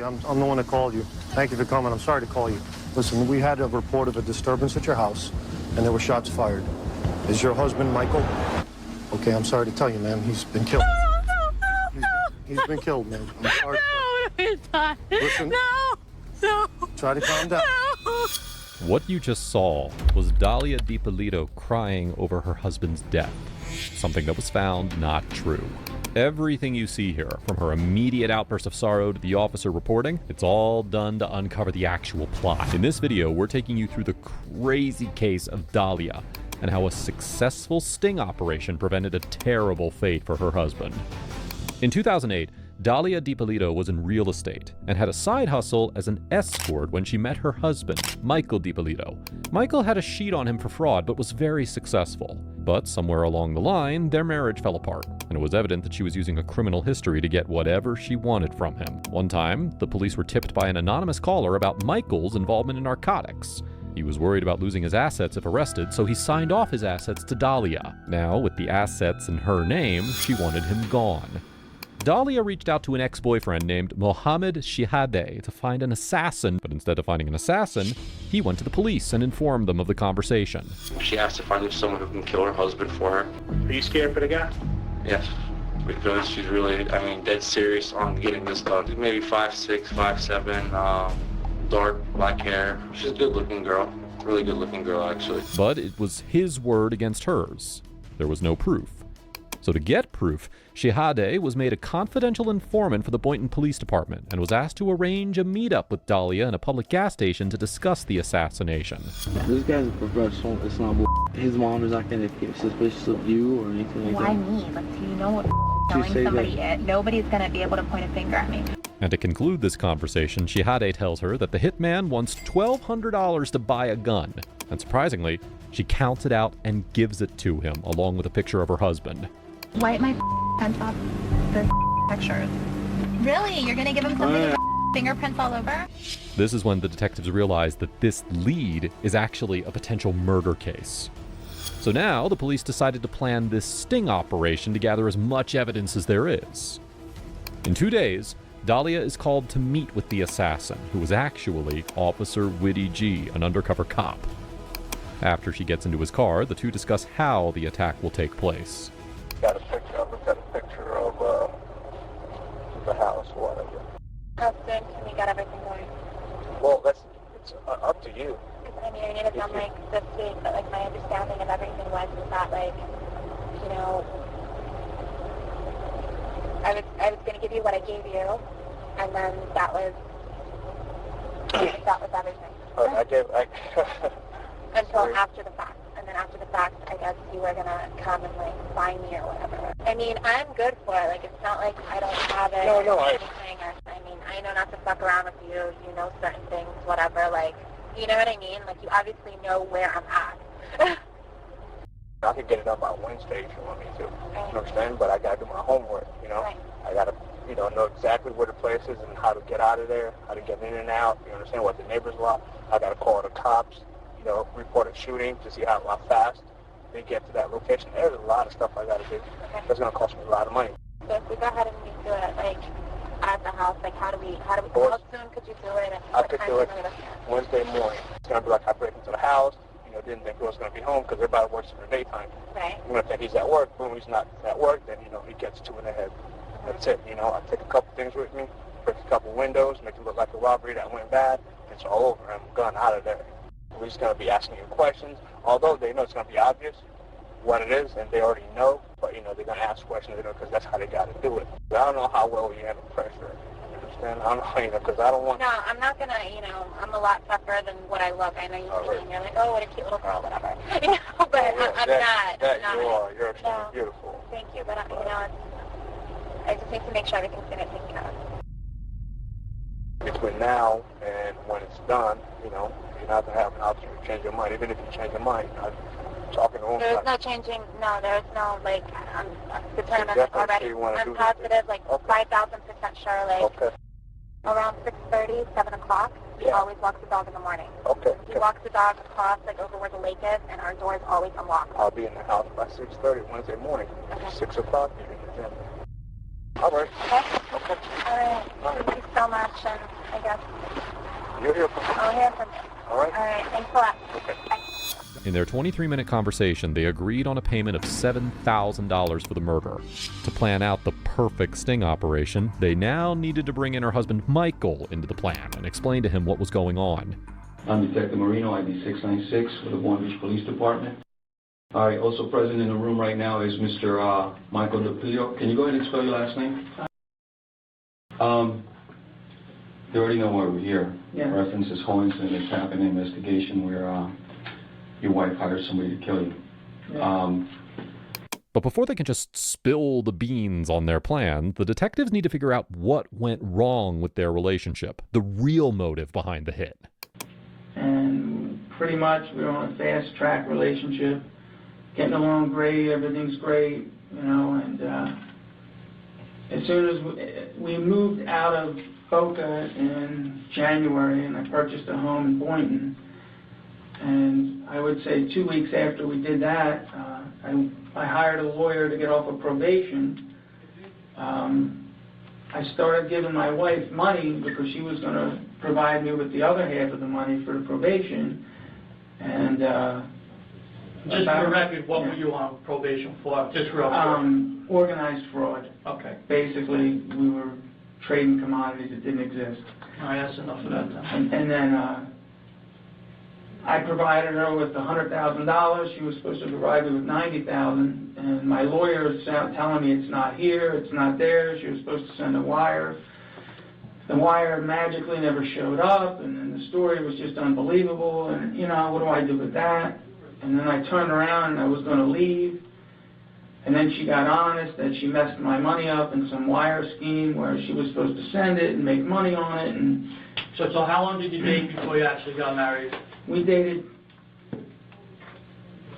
I'm the one that called you. Thank you for coming. I'm sorry to call you. Listen, we had a report of a disturbance at your house, and there were shots fired. Is your husband Michael? Okay, I'm sorry to tell you, man. He's been killed. He's been killed, man. I'm sorry. No, he's not. Listen. No. Try to calm down. No. What you just saw was Dalia DiPolito crying over her husband's death. Something that was found not true. Everything you see here, from her immediate outburst of sorrow to the officer reporting, it's all done to uncover the actual plot. In this video, we're taking you through the crazy case of Dalia and how a successful sting operation prevented a terrible fate for her husband. In 2008, Dalia DiPolito was in real estate and had a side hustle as an escort when she met her husband, Michael DiPolito. Michael had a sheet on him for fraud but was very successful. But somewhere along the line, their marriage fell apart, and it was evident that she was using a criminal history to get whatever she wanted from him. One time, the police were tipped by an anonymous caller about Michael's involvement in narcotics. He was worried about losing his assets if arrested, so he signed off his assets to Dalia. Now, with the assets in her name, she wanted him gone. Dalia reached out to an ex-boyfriend named Mohammed Shihadeh to find an assassin, but instead of finding an assassin, he went to the police and informed them of the conversation. She asked if I knew someone who can kill her husband for her. Are you scared for the guy? Yes, because she's really, dead serious on getting this done. She's maybe 5'6", 5'7", dark black hair. She's a good-looking girl, really good-looking girl, actually. But it was his word against hers. There was no proof. So to get proof, Shihadeh was made a confidential informant for the Boynton Police Department and was asked to arrange a meetup with Dalia in a public gas station to discuss the assassination. This guy's a professional. It's not his mom is not going to get suspicious of you or anything like Why that. me? Like, do you know what telling somebody it? Nobody's going to be able to point a finger at me. And to conclude this conversation, Shihadeh tells her that the hitman wants $1,200 to buy a gun. And surprisingly, she counts it out and gives it to him, along with a picture of her husband. Wipe my pants off the pictures. Really? You're going to give him something with fingerprints all over? This is when the detectives realize that this lead is actually a potential murder case. So now the police decided to plan this sting operation to gather as much evidence as there is. In 2 days, Dalia is called to meet with the assassin, who was actually Officer Whitty G, an undercover cop. After she gets into his car, the two discuss how the attack will take place. Got a picture of the house, whatever. How soon can we get everything going? Well, it's up to you. I mean, I need it done this week, but my understanding of everything was that I was going to give you what I gave you, and then that was everything. Until after the fact. And then after the fact, I guess you were going to come and, find me or whatever. I mean, I'm good for it. It's not like I don't have it or anything. I know not to fuck around with you. You know certain things, whatever. You know what I mean? You obviously know where I'm at. I could get it up by Wednesday if you want me to. You understand? But I got to do my homework, Right. I got to, know exactly where the place is and how to get out of there, how to get in and out. You understand what the neighbors are. I got to call the cops. Report a shooting to see how fast they get to that location. There's a lot of stuff I got to do. Okay. That's going to cost me a lot of money. So if we go ahead and we do it, at the house, how soon could you do it? And I could do it Wednesday morning. It's going to be I break into the house, didn't think he was going to be home because everybody works in the daytime. Right. I'm going to think he's at work. Boom, he's not at work, then, he gets 2 in the head. That's it. I take a couple things with me, break a couple windows, make it look like a robbery that went bad. It's all over. I'm gone out of there. We're just going to be asking you questions, although they know it's going to be obvious what it is, and they already know, but, they're going to ask questions, because that's how they got to do it. I don't know how well you handle pressure. You understand? I don't know, because I don't want... No, I'm not going to, I'm a lot tougher than what I look. I know you see and you're like, oh, what a cute little girl, whatever. But I'm not. You are. You're extremely beautiful. Thank you, but, I just need to make sure everything's going to take care of. Between now and when it's done, you're not going to have an option to change your mind. Even if you change your mind, I'm talking to him. There's no changing, there's no, I'm determined already. I'm positive, 5,000% sure, around 6:30, 7 o'clock, he always walks the dog in the morning. Okay. He walks the dog across, over where the lake is, and our door is always unlocked. I'll be in the house by 6:30 Wednesday morning. Okay. 6 o'clock, you're in the gym. All right. Okay? Okay. All right. Thank you so much, and I guess You'll hear from me. I'll hear from you. All right. All right. Thanks a lot. Okay. Bye. In their 23-minute conversation, they agreed on a payment of $7,000 for the murder. To plan out the perfect sting operation, they now needed to bring in her husband Michael into the plan and explain to him what was going on. I'm Detective Marino, ID 696 with the Long Beach Police Department. All right, also present in the room right now is Mr. Michael DePilio. Can you go ahead and spell your last name? They already know why we're here. Yeah. Reference is Hohenson. It's happened in investigation where your wife hired somebody to kill you. Yeah. But before they can just spill the beans on their plan, the detectives need to figure out what went wrong with their relationship, the real motive behind the hit. And pretty much we're on a fast-track relationship, getting along great, everything's great, you know, and as soon as we moved out of Boca in January, and I purchased a home in Boynton, and I would say 2 weeks after we did that, I hired a lawyer to get off of probation. I started giving my wife money because she was going to provide me with the other half of the money for the probation. And just for the record, what were you on probation for? Just real quick. Organized fraud. Okay. Basically, we were trading commodities that didn't exist. All right, that's enough of that then. And then I provided her with $100,000. She was supposed to provide me with $90,000, and my lawyer is telling me it's not here, it's not there. She was supposed to send a wire. The wire magically never showed up, and then the story was just unbelievable. And you know, what do I do with that? And then I turned around and I was going to leave, and then she got honest that she messed my money up in some wire scheme where she was supposed to send it and make money on it. And so how long did you date before you actually got married? we dated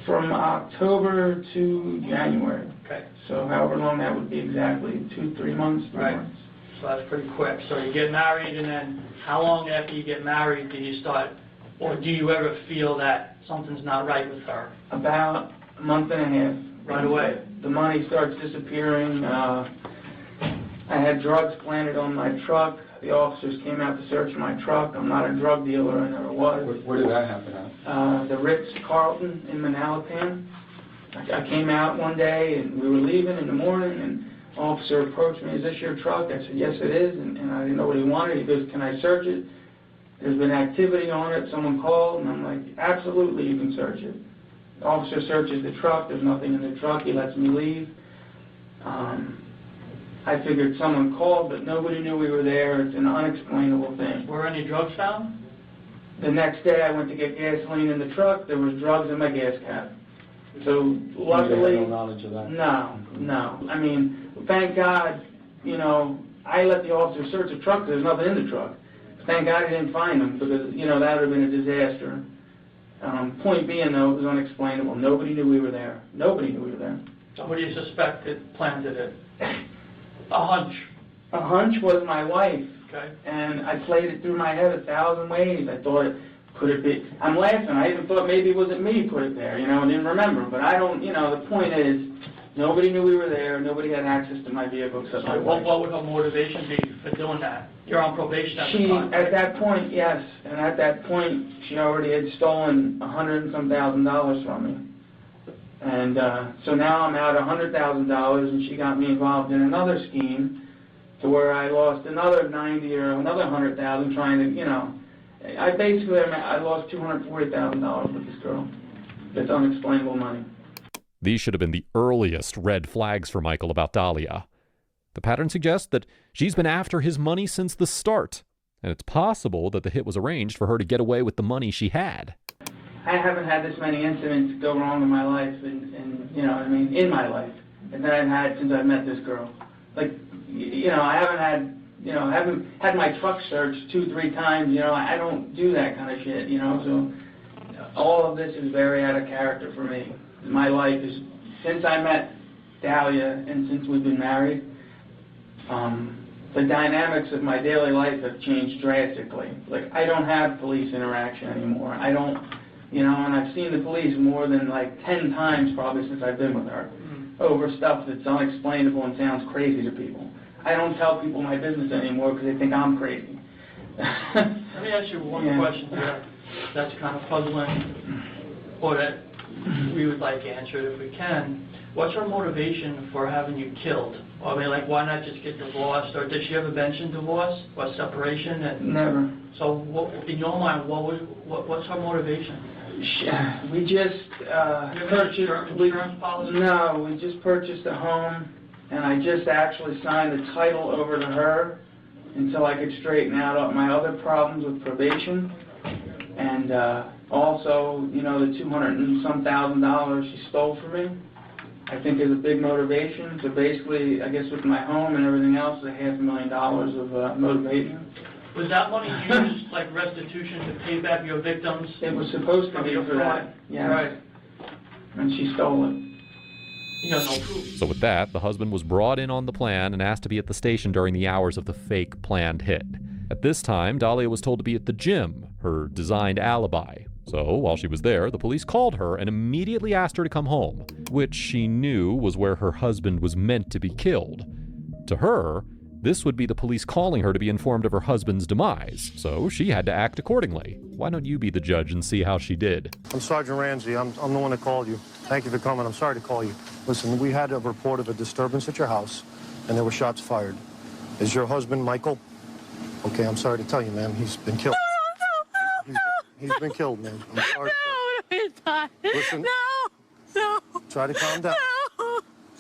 from October to January. Okay. So however long that would be exactly, 2-3 months, 3 Right. months. So that's pretty quick. So you get married, and then how long after you get married do you start, or do you ever feel that something's not right with her? About a month and a half. Right away. The money starts disappearing. I had drugs planted on my truck. The officers came out to search my truck. I'm not a drug dealer, I never was. Where did that happen at? The Ritz-Carlton in Manalapan. I came out one day and we were leaving in the morning, and an officer approached me, "Is this your truck?" I said, "Yes, it is," and I didn't know what he wanted. He goes, "Can I search it? There's been activity on it, someone called," and I'm like, "Absolutely, you can search it." The officer searches the truck, there's nothing in the truck, he lets me leave. I figured someone called, but nobody knew we were there. It's an unexplainable thing. Were any drugs found? The next day I went to get gasoline in the truck, there was drugs in my gas cap. So luckily, You had no knowledge of that? no. I mean, thank God, you know, I let the officer search the truck, there's nothing in the truck. Thank God I didn't find them, because, you know, that would have been a disaster. Point being, though, it was unexplainable. Nobody knew we were there. Nobody knew we were there. So what do you suspect it planted it? A hunch. A hunch was my wife. Okay. And I played it through my head 1,000 ways. I thought, could it be? I'm laughing. I even thought maybe it wasn't me who put it there, you know, and didn't remember. But I don't, you know, the point is, nobody knew we were there. Nobody had access to my vehicle except my wife. What would her motivation be for doing that? You're on probation at the time. At that point, yes. And at that point, she already had stolen $100 and some thousand from me. And so now I'm out $100,000, and she got me involved in another scheme to where I lost another 90 or another 100,000 trying to, you know, I lost $240,000 with this girl. It's unexplainable money. These should have been the earliest red flags for Michael about Dahlia. The pattern suggests that she's been after his money since the start, and it's possible that the hit was arranged for her to get away with the money she had. I haven't had this many incidents go wrong in my life, and you know what I mean, in my life, and that I've had since I met this girl. Like, you know, I haven't had my truck searched 2-3 times, you know, I don't do that kind of shit, you know, so all of this is very out of character for me. My life is, since I met Dahlia and since we've been married, the dynamics of my daily life have changed drastically. Like, I don't have police interaction anymore. I don't, you know, and I've seen the police more than like 10 times probably since I've been with her over stuff that's unexplainable and sounds crazy to people. I don't tell people my business anymore because they think I'm crazy. Let me ask you one question that's kind of puzzling, or that we would like answered if we can. What's her motivation for having you killed? I mean, like, why not just get divorced? Or did she ever mention divorce or separation? Never. So, in your mind, what's her motivation? We just purchased insurance policy? No, we just purchased a home, and I just actually signed the title over to her until I could straighten out my other problems with probation, and also, you know, the $200,000 and some she stole from me, I think is a big motivation. So basically, I guess with my home and everything else, $500,000 of motivation. Was that money used, like restitution, to pay back your victims? It was supposed to be for that, yeah. Right. And she stole it. You got no proof. So with that, the husband was brought in on the plan and asked to be at the station during the hours of the fake planned hit. At this time, Dahlia was told to be at the gym, her designed alibi. So while she was there, the police called her and immediately asked her to come home, which she knew was where her husband was meant to be killed. To her, this would be the police calling her to be informed of her husband's demise, so she had to act accordingly. Why don't you be the judge and see how she did? I'm Sergeant Ramsey. I'm the one that called you. Thank you for coming. I'm sorry to call you. Listen, we had a report of a disturbance at your house, and there were shots fired. Is your husband Michael? Okay, I'm sorry to tell you, man. He's been killed. He's been killed, man. I'm sorry. No, he's not. Listen. No. Try to calm down.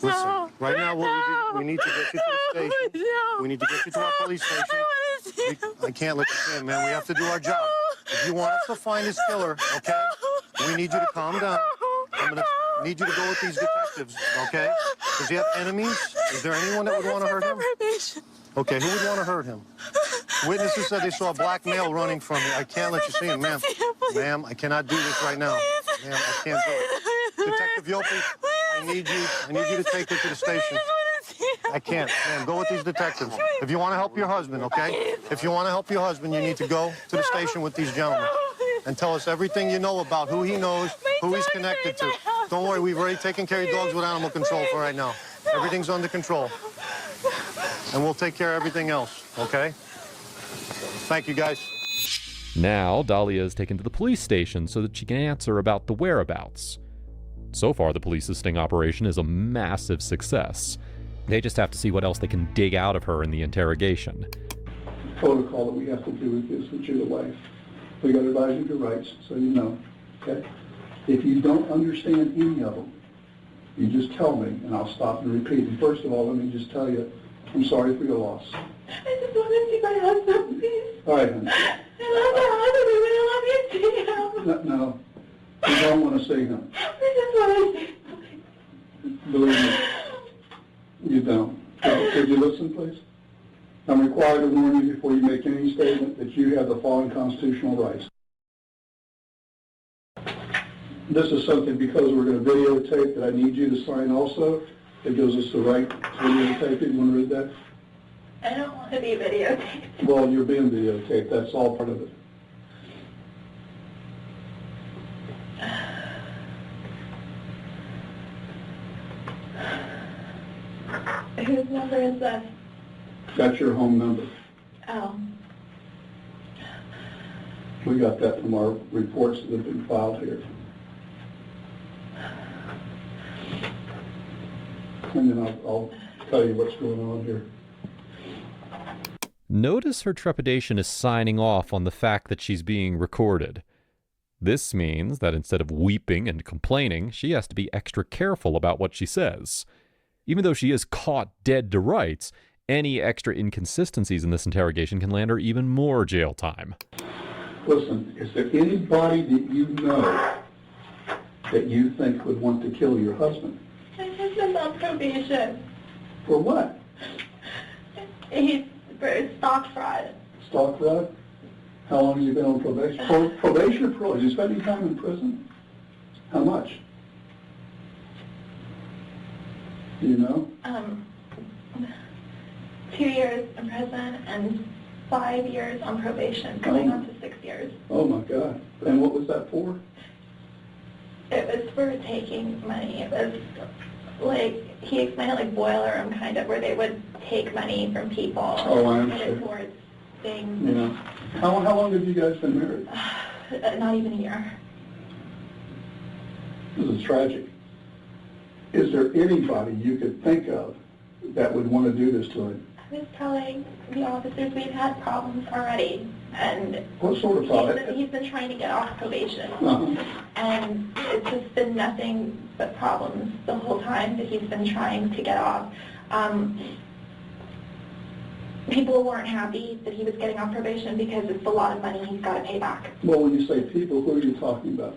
Listen, right now what we need to get you to the station. We need to get you to our police station. I can't let you see him, man. We have to do our job. If you want us to find his killer, okay, we need you to calm down. I'm going to need you to go with these detectives, okay? Does he have enemies? Is there anyone that would want to hurt him? Okay, who would want to hurt him? Witnesses said they saw a black male running from you. I can't let you see him, ma'am. Ma'am, I cannot do this right now. Ma'am, I can't do it. Detective Yopi, I need you to take her to the station. I can't. Ma'am, go with these detectives. If you want to help your husband, okay? If you want to help your husband, you need to go to the station with these gentlemen and tell us everything you know about who he knows, who he's connected to. Don't worry, we've already taken care of dogs with animal control for right now. Everything's under control. And we'll take care of everything else, okay? Thank you, guys. Now, Dahlia is taken to the police station so that she can answer about the whereabouts. So far, the police's sting operation is a massive success. They just have to see what else they can dig out of her in the interrogation. Protocol that we have to do with this with your wife. We got to advise you of your rights, so you know, okay? If you don't understand any of them, you just tell me, and I'll stop and repeat. And first of all, let me just tell you, I'm sorry for your loss. I just want to see my husband, please. All right, honey. I love you, I love you, see him. No, you don't want to see him. I just want to see him. Believe me, you don't. Could you listen, please? I'm required to warn you before you make any statement that you have the following constitutional rights. This is something, because we're going to videotape, that I need you to sign also. It gives us the right to videotape it. You want to read that? I don't want to be videotaped. Well, you're being videotaped. That's all part of it. Whose number is that? That's your home number. Oh. We got that from our reports that have been filed here. And then I'll tell you what's going on here. Notice her trepidation is signing off on the fact that she's being recorded. This means that instead of weeping and complaining, she has to be extra careful about what she says. Even though she is caught dead to rights, any extra inconsistencies in this interrogation can land her even more jail time. Listen, is there anybody that you know that you think would want to kill your husband? My husband's on probation. For what? He's for stock fraud. Stock fraud? How long has he been on probation? Probation or parole? Is he spending time in prison? How much? Do you know? 2 years in prison and 5 years on probation, going on to 6 years. Oh my God. And what was that for? It was for taking money. It was like, he explained it like boiler room kind of, where they would take money from people. Oh, I and put it understand. towards things. You know, how long have you guys been married? Not even a year. This is tragic. Is there anybody you could think of that would want to do this to him? I was telling the officers we've had problems already, and What sort of problem? he's been trying to get off probation, and it's just been nothing but problems the whole time that he's been trying to get off. People weren't happy that he was getting off probation because it's a lot of money he's got to pay back. Well, when you say people, who are you talking about?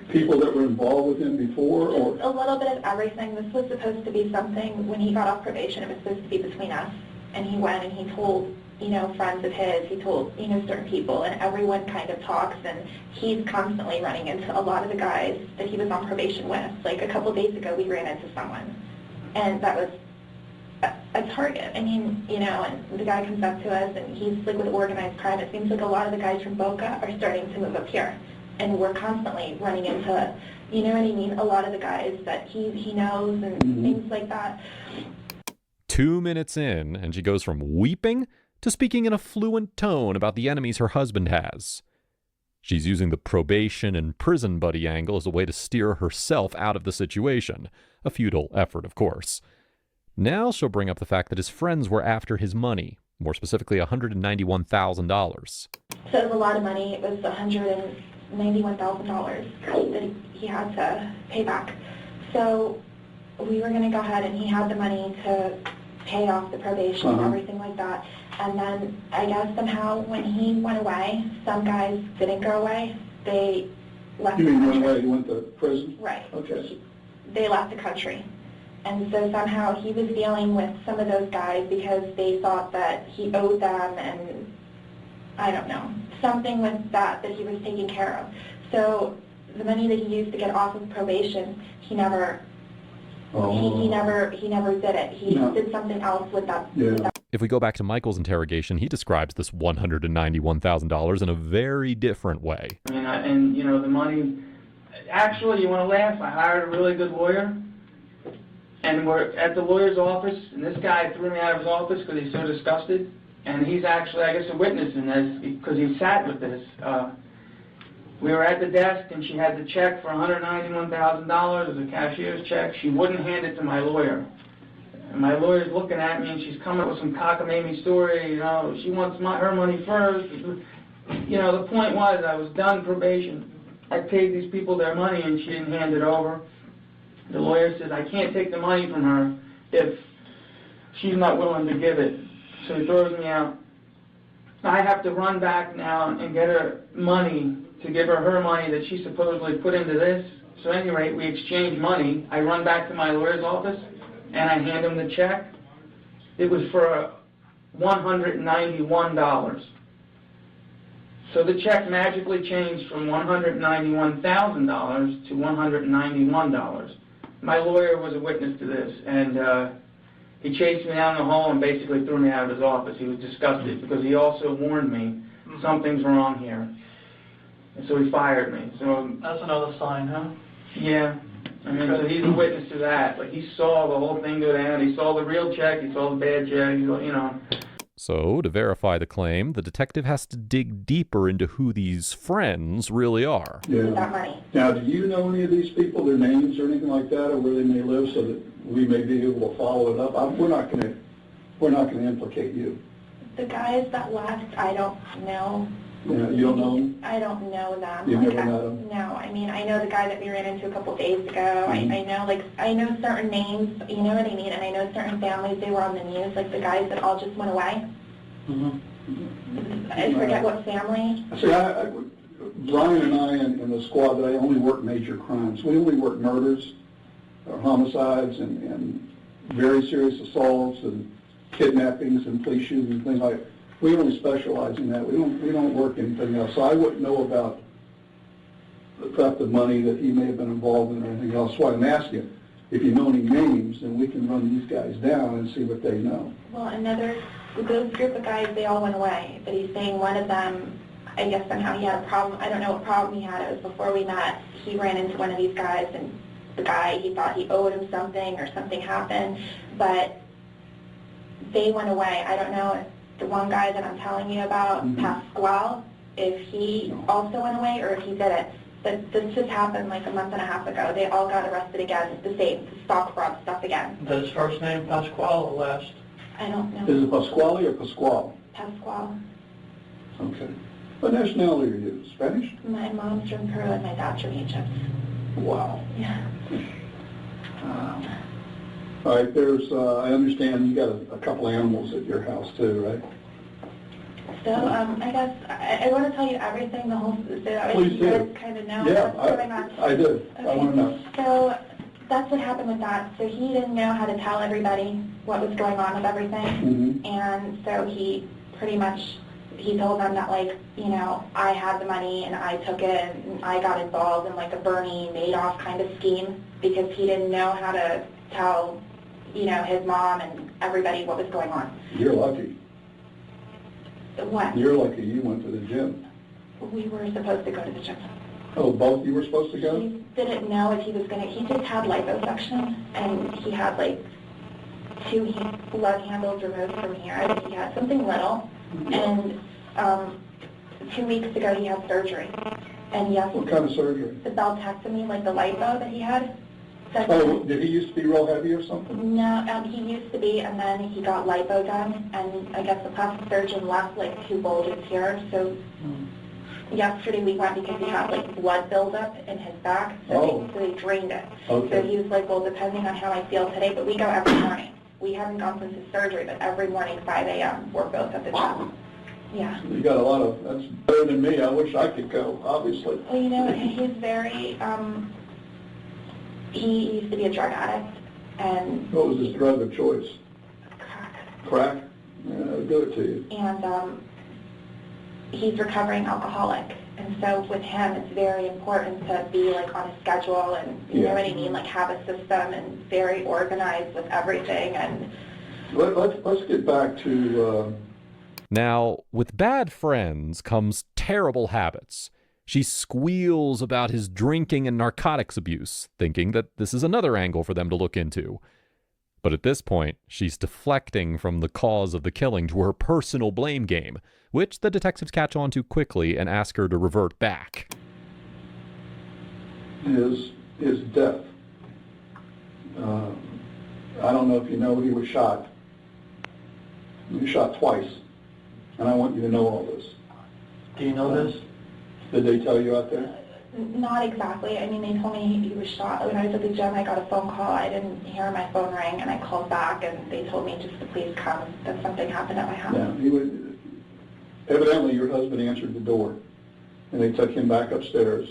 People that were involved with him before, or? Just a little bit of everything. This was supposed to be something, when he got off probation, it was supposed to be between us. And he went and he told, friends of his, he told, certain people, and everyone kind of talks, and he's constantly running into a lot of the guys that he was on probation with. Like a couple days ago, we ran into someone, and that was a target. I mean, and the guy comes up to us, and he's like with organized crime. It seems like a lot of the guys from Boca are starting to move up here. And we're constantly running into, you know what I mean, a lot of the guys that he knows and things like that. 2 minutes in, and she goes from weeping to speaking in a fluent tone about the enemies her husband has. She's using the probation and prison buddy angle as a way to steer herself out of the situation. A futile effort, of course. Now she'll bring up the fact that his friends were after his money, more specifically $191,000. So it was a lot of money. It was $191,000 that he had to pay back. So we were going to go ahead, and he had the money to pay off the probation and everything like that. And then I guess somehow when he went away, some guys didn't go away. They left the country. You mean went away, he went to prison? Right. Okay. They left the country. And so somehow he was dealing with some of those guys because they thought that he owed them, and I don't know, something with that he was taking care of. So the money that he used to get off of probation, he never he never did it. He did something else with that. Yeah. If we go back to Michael's interrogation, he describes this $191,000 in a very different way. And the money, actually, you want to laugh, I hired a really good lawyer, and we're at the lawyer's office, and this guy threw me out of his office because he's so disgusted, and he's actually, I guess, a witness in this because he sat with this. We were at the desk, and she had the check for $191,000 as a cashier's check. She wouldn't hand it to my lawyer. And my lawyer's looking at me, and she's coming up with some cockamamie story, she wants her money first. The point was I was done probation. I paid these people their money, and she didn't hand it over. The lawyer says, I can't take the money from her if she's not willing to give it. So he throws me out. I have to run back now and get her money to give her money that she supposedly put into this. So at any rate, we exchange money. I run back to my lawyer's office, and I hand him the check. It was for $191. So the check magically changed from $191,000 to $191. My lawyer was a witness to this, and he chased me down the hall and basically threw me out of his office. He was disgusted because he also warned me something's wrong here. And so he fired me. So That's another sign, huh? yeah. So he's a witness to that. Like, he saw the whole thing go down. He saw the real check. He saw the bad check. So, to verify the claim, the detective has to dig deeper into who these friends really are. Yeah. That money. Now, do you know any of these people, their names or anything like that, or where they may live, so that we may be able to follow it up? We're not going to implicate you. The guys that left, I don't know. Yeah, you don't know them? I don't know them. You've never met them? No, I mean, I know the guy that we ran into a couple days ago. I know certain names, you know what I mean, and I know certain families, they were on the news, like the guys that all just went away. I forget what family. See, Brian and I in the squad, they only work major crimes. We only work murders, or homicides, and very serious assaults, and kidnappings, and police shootings, and things like that. We only specialize in that. We don't work anything else. So I wouldn't know about the theft of money that he may have been involved in or anything else. That's why I'm asking. If you know any names, then we can run these guys down and see what they know. Well, those group of guys, they all went away. But he's saying one of them, I guess somehow he had a problem. I don't know what problem he had. It was before we met. He ran into one of these guys, and the guy, he thought he owed him something or something happened. But they went away. I don't know if the one guy that I'm telling you about, Pasquale, if he also went away or if he did it. But this just happened like a month and a half ago. They all got arrested again, the same stock fraud stuff again. Is his first name Pasquale or last? I don't know. Is it Pasquale or Pasquale? Pasquale. Okay. What nationality are you? Spanish? My mom's from Peru and my dad's from Egypt. Wow. Yeah. All right, there's, I understand you got a couple animals at your house too, right? So, I guess, I want to tell you everything, the whole, so Please you do. guys kind of know Yeah, what's going on. I do. Okay. I want to know. So, that's what happened with that. So he didn't know how to tell everybody what was going on with everything. And so he pretty much, he told them that, like, you know, I had the money and I took it and I got involved in like a Bernie Madoff kind of scheme because he didn't know how to tell, you know, his mom and everybody what was going on. You're lucky. What? You're lucky you went to the gym. We were supposed to go to the gym. Oh, both you were supposed to go? He didn't know if he was going to, he just had liposuction, and he had like 2 blood handles removed from here. I think he had something little, and 2 weeks ago he had surgery. And yes, What kind of surgery? the beltectomy, like the lipo that he had. Oh, did he used to be real heavy or something? No, he used to be, and then he got lipo done, and I guess the plastic surgeon left like 2 bulges here, so yesterday we went because he had like blood buildup in his back, so they drained it. Okay. So he was like, well, depending on how I feel today, but we go every morning. We haven't gone since his surgery, but every morning, 5 a.m., we're both at the gym. Yeah. You got a lot of, that's better than me. I wish I could go, obviously. Well, you know, he's very, he used to be a drug addict, and... What was his drug of choice? Crack. Crack? Yeah, I'll do it to you. And he's recovering alcoholic, and so with him it's very important to be like on a schedule and you know what I mean, like have a system and very organized with everything. And let's get back to Now, with bad friends comes terrible habits. She squeals about his drinking and narcotics abuse, thinking that this is another angle for them to look into. But at this point, she's deflecting from the cause of the killing to her personal blame game, which the detectives catch on to quickly and ask her to revert back. his death. I don't know if you know, he was shot. He was shot twice. And I want you to know all this. Do you know this? Did they tell you out there? not exactly. I mean, they told me he was shot. When I was at the gym, I got a phone call. I didn't hear my phone ring, and I called back, and they told me just to please come, that something happened at my house. Yeah, he would. Evidently, your husband answered the door, and they took him back upstairs,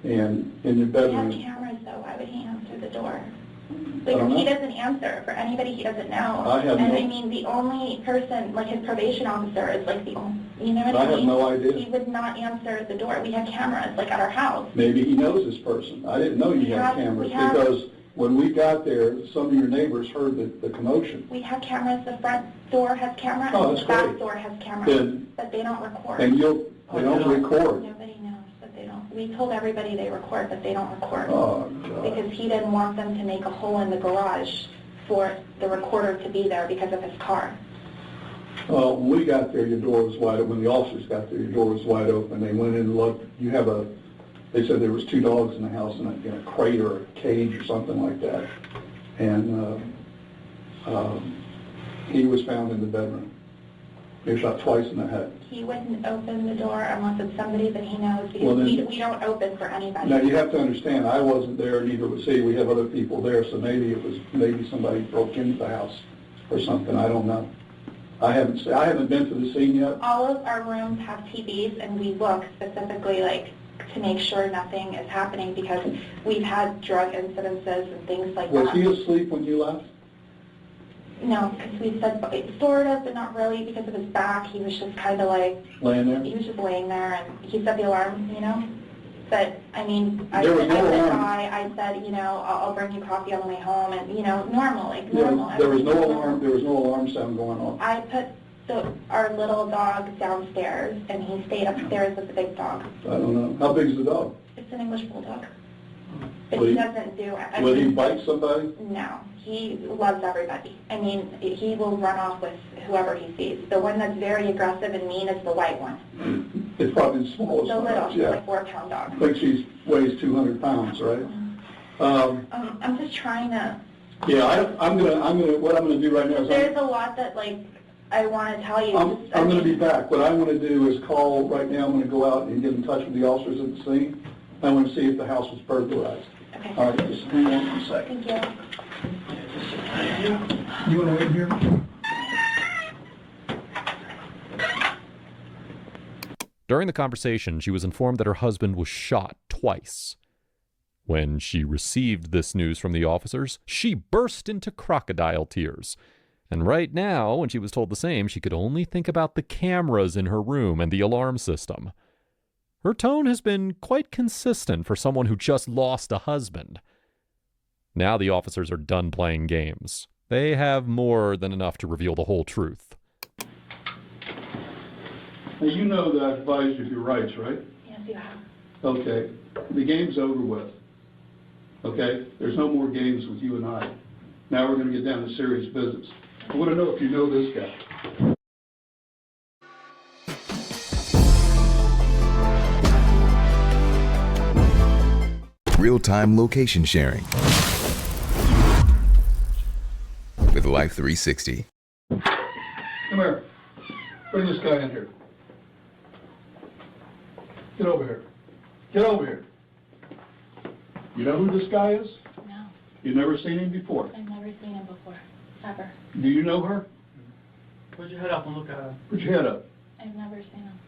and in your bedroom. We have cameras, though. Why would he answer the door? Like, he doesn't answer for anybody he doesn't know. I mean, the only person, like his probation officer, is like the only, you know what I mean? I have no idea. He would not answer the door. We have cameras, like, at our house. Maybe he knows this person. I didn't know you had cameras because when we got there, some of your neighbors heard the commotion. We have cameras. The front door has cameras. Oh, and that's the back great. door has cameras, but they don't record. And they don't record. Nobody knows that they don't. We told everybody they record, but they don't record. Oh, God. Because he didn't want them to make a hole in the garage for the recorder to be there because of his car. Well, when we got there, your door was wide open. When the officers got there, your door was wide open. They went in and looked. They said there was 2 dogs in the house in a crate or a cage or something like that. And he was found in the bedroom. He was shot twice in the head. He wouldn't open the door unless it's somebody that he knows, because Well, we don't open for anybody. Now, you have to understand, I wasn't there, neither was he. We have other people there, so maybe somebody broke into the house or something. I don't know. I haven't been to the scene yet. All of our rooms have TVs, and we look specifically, like, to make sure nothing is happening, because we've had drug incidences and things like that. Was he asleep when you left? No, because we said sort of, but not really, because of his back. He was just kind of like... Laying there? He was just laying there, and he set the alarm, you know? But, I mean, I There was no alarm. I said, you know, I'll bring you coffee on the way home, and, you know, normal, like normal. There was no alarm. There was no alarm sound going on. I put our little dog downstairs, and he stayed upstairs with the big dog. I don't know. How big is the dog? It's an English bulldog. But Will he he- doesn't do it. Will he bite somebody? No, he loves everybody. I mean, he will run off with whoever he sees. The one that's very aggressive and mean is the white one. It's probably the smallest The one. little, Yeah. like 4-pound dog. I think she weighs 200 pounds, right? I'm just trying to. Yeah, what I'm gonna do right now is There's a lot that like I want to tell you. I'm gonna be back. What I want to do is call right now. I'm gonna go out and get in touch with the officers at the scene. I want to see if the house was burglarized. Okay. All right, just hang on one second. Thank you. You want to wait here? During the conversation, she was informed that her husband was shot twice. When she received this news from the officers, she burst into crocodile tears. And right now, when she was told the same, she could only think about the cameras in her room and the alarm system. Her tone has been quite consistent for someone who just lost a husband. Now the officers are done playing games. They have more than enough to reveal the whole truth. Now, you know that I advised you of your rights, right? Yes, you have. Okay. The game's over with. Okay? There's no more games with you and I. Now we're going to get down to serious business. I want to know if you know this guy. Real-time location sharing with Life 360. Come here. Bring this guy in here. Get over here. Get over here. You know who this guy is? No, You've never seen him before. I've never seen him before, ever. Do you know her? Put your head up and look at her. Put your head up. I've never seen him.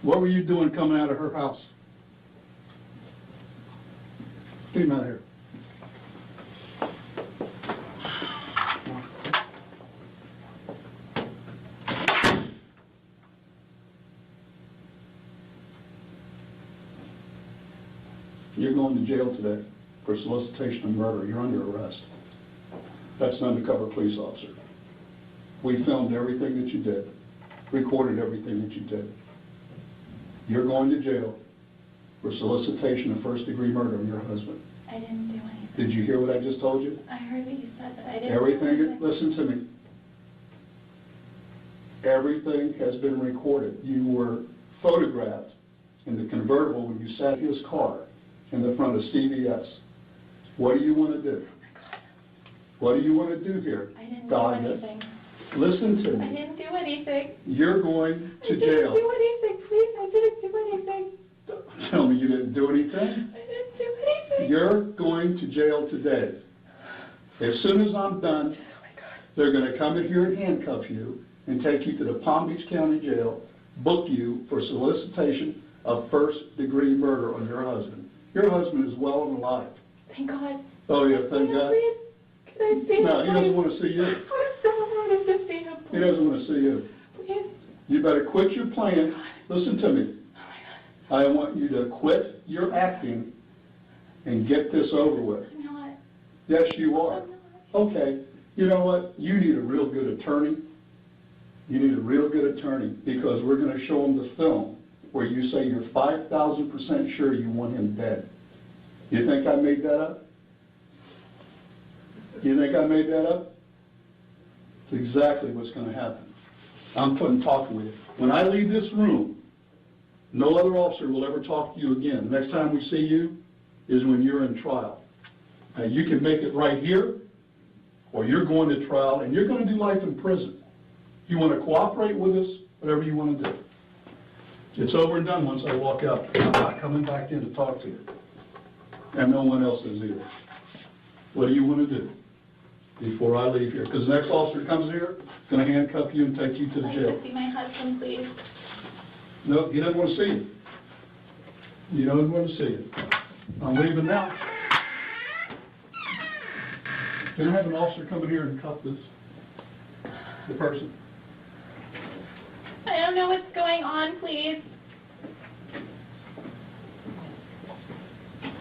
What were you doing coming out of her house? Get him out of here. You're going to jail today for solicitation of murder. You're under arrest. That's an undercover police officer. We filmed everything that you did, recorded everything that you did. You're going to jail for solicitation of first-degree murder of your husband. I didn't do anything. Did you hear what I just told you? I heard what you said, but I didn't Everything, do anything. listen to me. Everything has been recorded. You were photographed in the convertible when you sat in his car in the front of CVS. What do you want to do? What do you want to do here? I didn't Dahlia? do anything. Listen to I me. didn't do anything. You're going to I didn't jail. do anything, please. I didn't do anything. Don't tell me you didn't do anything. I didn't do anything. You're going to jail today. As soon as I'm done, they're going to come in here and handcuff you and take you to the Palm Beach County Jail, book you for solicitation of first-degree murder on your husband. Your husband is well and alive. Thank God. Oh, yeah, thank God. Please, can I see him? No, he doesn't want to see you. I so wanted to see him. He doesn't want to see you. Please. You better quit your plan. Listen to me. I want you to quit your acting and get this over with. I'm not. Yes, you are. I'm not. Okay, you know what? You need a real good attorney. You need a real good attorney because we're going to show them the film where you say you're 5,000% sure you want him dead. You think I made that up? You think I made that up? It's exactly what's going to happen. I'm talking with you. When I leave this room, no other officer will ever talk to you again. The next time we see you is when you're in trial. Now, you can make it right here, or you're going to trial, and you're going to do life in prison. You want to cooperate with us, whatever you want to do. It's over and done once I walk out. I'm not coming back in to talk to you. And no one else is either. What do you want to do before I leave here? Because the next officer comes here, going to handcuff you and take you to the I'd jail. like to see my husband, please. No, he doesn't want to see you. He doesn't want to see you. I'm leaving now. Can I have an officer come in here and cuff the person? I don't know what's going on, please.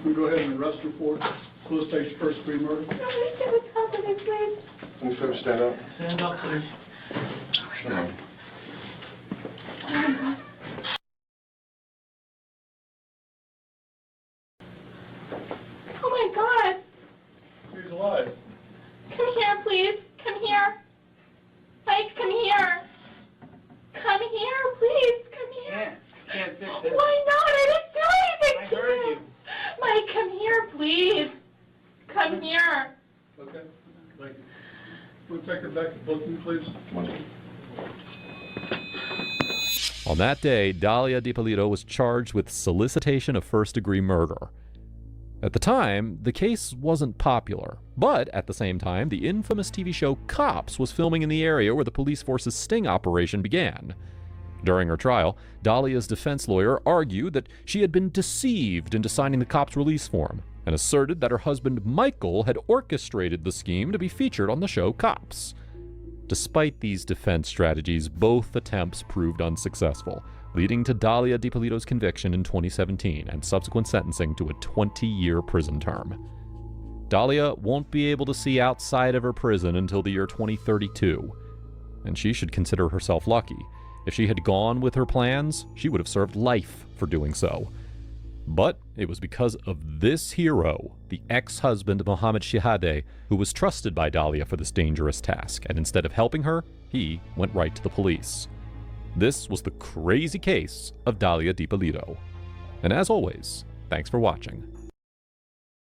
We'll go ahead and arrest her for solicitation of first-degree murder. I don't understand what's happening, please. Can you folks stand up? Stand up, please. Come on. Oh my God. take her back to booking, please? On that day, Dalia DiPolito was charged with solicitation of first-degree murder. At the time, the case wasn't popular, but at the same time, the infamous TV show Cops was filming in the area where the police force's sting operation began. During her trial, Dalia's defense lawyer argued that she had been deceived into signing the cops' release form and asserted that her husband Michael had orchestrated the scheme to be featured on the show Cops. Despite these defense strategies, both attempts proved unsuccessful, leading to Dalia DiPolito's conviction in 2017 and subsequent sentencing to a 20-year prison term. Dalia won't be able to see outside of her prison until the year 2032, and she should consider herself lucky. If she had gone with her plans, she would have served life for doing so. But it was because of this hero, the ex-husband Mohammed Shihadeh, who was trusted by Dalia for this dangerous task, and instead of helping her, he went right to the police. This was the crazy case of Dalia DiPolito. And as always, thanks for watching.